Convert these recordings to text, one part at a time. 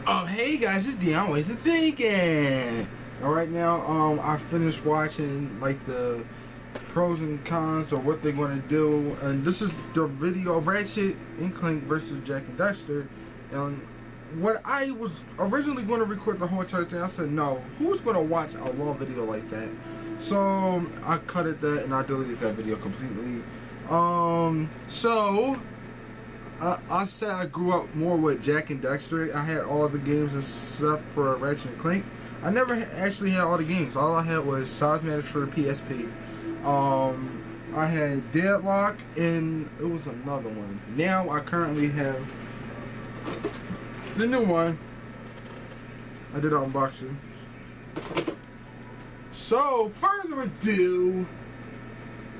Oh, hey guys, it's Dion Ways of Thinking. Alright, now, I finished watching, like, the pros and cons or what they're going to do. And this is the video of Ratchet&Clank VS Jak and Dexter. And what I was originally going to record the whole entire thing, I said, no, who's going to watch a long video like that? So, I cut it that and I deleted that video completely. I said I grew up more with Jak and Dexter. I had all the games except for Ratchet and Clank. I never actually had all the games. All I had was Size Matters for the PSP. I had Deadlock and it was another one. Now I currently have the new one. I did an unboxing. So, further ado,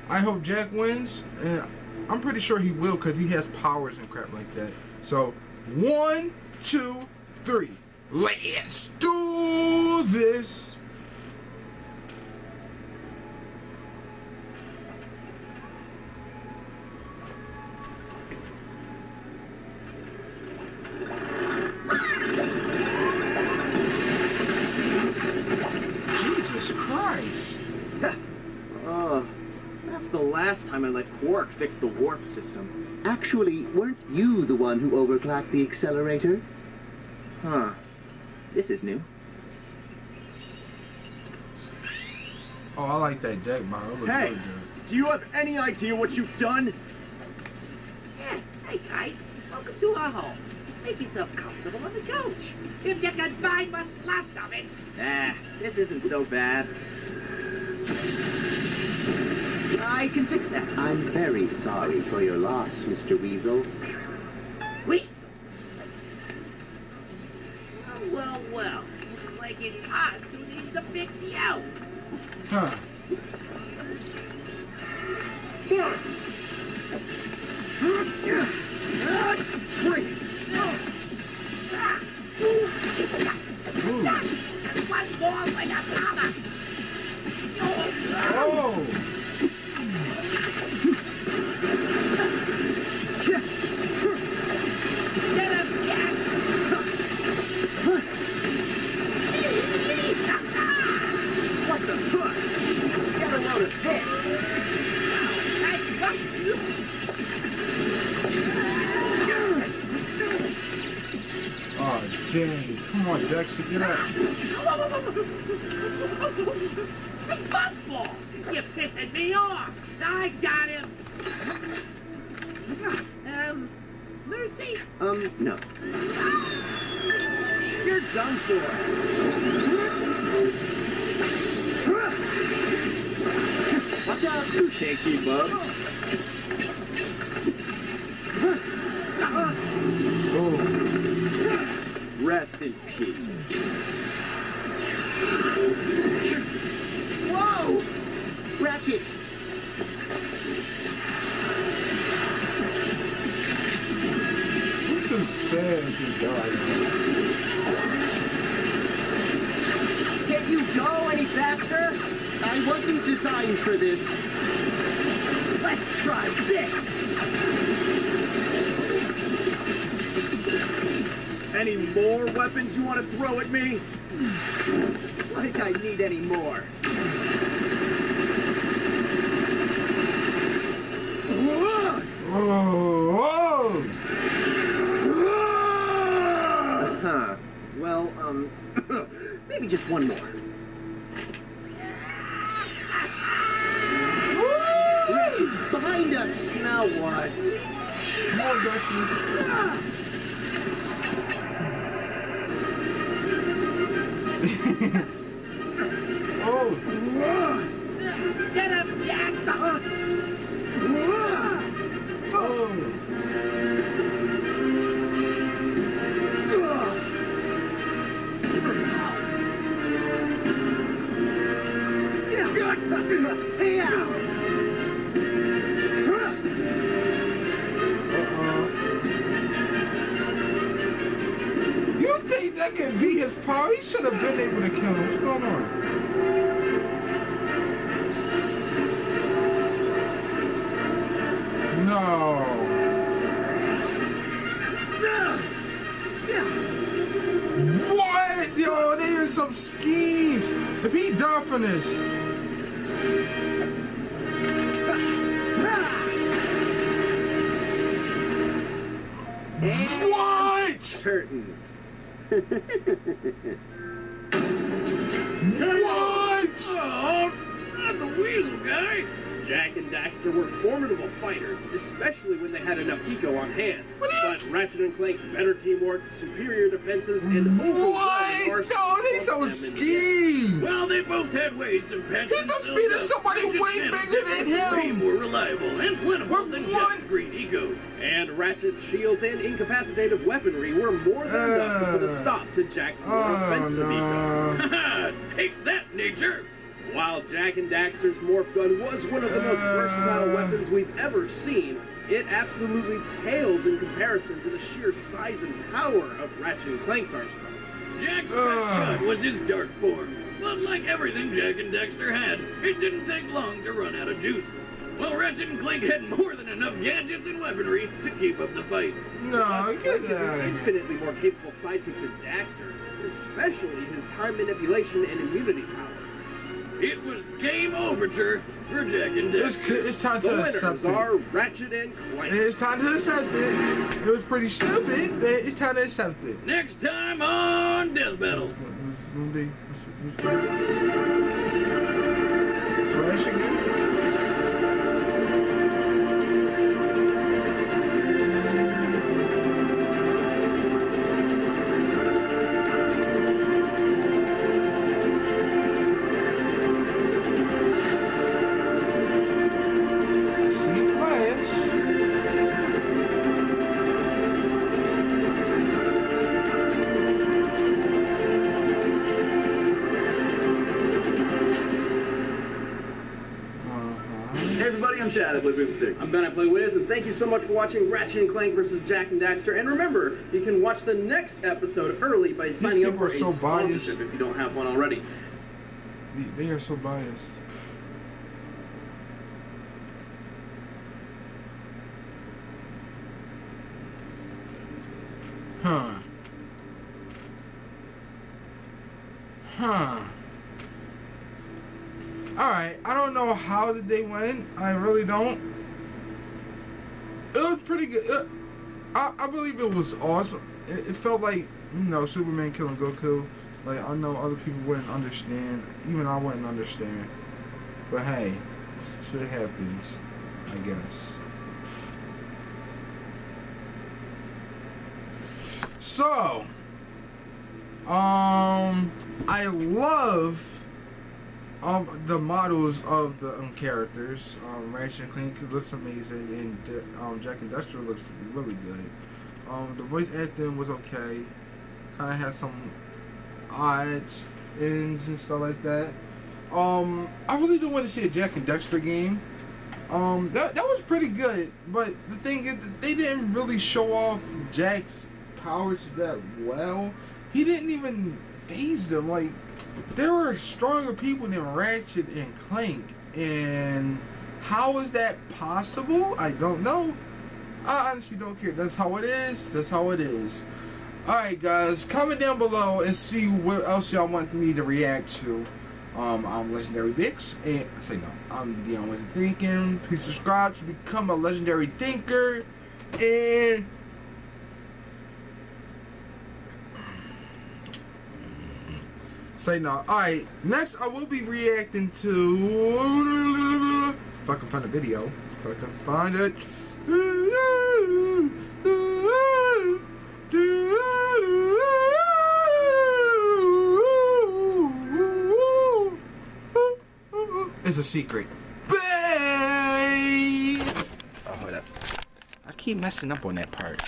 I hope Jak wins, and I'm pretty sure he will because he has powers and crap like that. So, 1, 2, 3. Let's do this. Jesus Christ. That's the last time I let Quark fix the warp system. Actually, weren't you the one who overclocked the accelerator? Huh. This is new. Oh, I like that Jak model. It looks Hey, really good. do you have any idea what you've done? Yeah, hey guys, welcome to our home. Make yourself comfortable on the couch. If you can find what's left of it. Nah, this isn't so bad. I can fix that. I'm very sorry for your loss, Mr. Weasel. Weasel? Well. Looks like it's us who needs to fix you. Huh. One more for your mama. Oh! Get him, Jak! What the fuck? Get a load of this. I got you. Oh, dang. Come on, Dexter, get up. Fuzzball! You're pissing me off! I got him! Mercy? No. You're done for. Watch out! You can't keep up. Oh. Rest in pieces. Whoa! Ratchet! This is sad to die. Can't you go any faster? I wasn't designed for this. Let's try this! Any more weapons you want to throw at me? Like I need any more. Oh! Huh. Well, maybe just one more. Ratchet, behind us! Now what? Come on, Dexter. Oh! Get him, Jak! You think that can be his power? He should have been able to kill him. What's going on? No. What? Yo, there's some schemes. If he died from this. What? Curtain. What? Oh, not the weasel guy. Jak and Daxter were formidable fighters, especially when they had enough eco on hand. But Ratchet and Clank's better teamwork, superior defenses, and overwhelming What? arsenal No, they forced some them into schemes. Well, they both had ways to patch He themselves defeated up. somebody They just way managed bigger to than be Way him. more reliable and plentiful With than what? just green ego. And Ratchet's shields and incapacitative weaponry were more than enough to put a stop to Jak's more offensive eco. no. Haha, take that, nature. While Jak and Daxter's morph gun was one of the most versatile weapons we've ever seen, it absolutely pales in comparison to the sheer size and power of Ratchet and Clank's arsenal. Jak's best shot was his dark form. But like everything Jak and Dexter had, it didn't take long to run out of juice. Well, Ratchet and Clank had more than enough gadgets and weaponry to keep up the fight. No, Plus, get Clank is that an out of here. infinitely more capable sidekick than Daxter, especially his time manipulation and immunity powers. It was game overture for Jak and Dexter. It's time The to winners accept it. are Ratchet and Clank. It's time to accept it. It was pretty stupid, but it's time to accept it. Next time on Death Battle. It's gonna be. Flash again. See Flash. Hey everybody, I'm Chad, I play Boomstick. I'm Ben, I play Wiz, and thank you so much for watching Ratchet and Clank vs. Jak and Daxter. And remember, you can watch the next episode early by signing up people for are a so biased. sponsorship if you don't have one already. They are so biased. Huh. Alright, I don't know how did they win. I really don't. It was pretty good. I believe it was awesome. It felt like, you know, Superman killing Goku. Like, I know other people wouldn't understand. Even I wouldn't understand. But hey, shit happens, I guess. So, I love the models of the characters. Ratchet and Clank looks amazing, and Jak and Dexter looks really good. The voice acting was okay. Kind of had some odds, ends, and stuff like that. I really do want to see a Jak and Dexter game. That was pretty good, but the thing is, they didn't really show off Jak's powers that well. He didn't even phase them. Like, there were stronger people than Ratchet and Clank, and how is that possible? I don't know. I honestly don't care. That's how it is. That's how it is. Alright guys, comment down below and see what else y'all want me to react to. I'm Legendary Bix, and say no, I'm Dion Wasn't Thinking. Please subscribe to become a legendary thinker, and say no. Alright, next I will be reacting to, if I can find a video, if I can find it. It's a secret. Babe! Oh, hold up. I keep messing up on that part.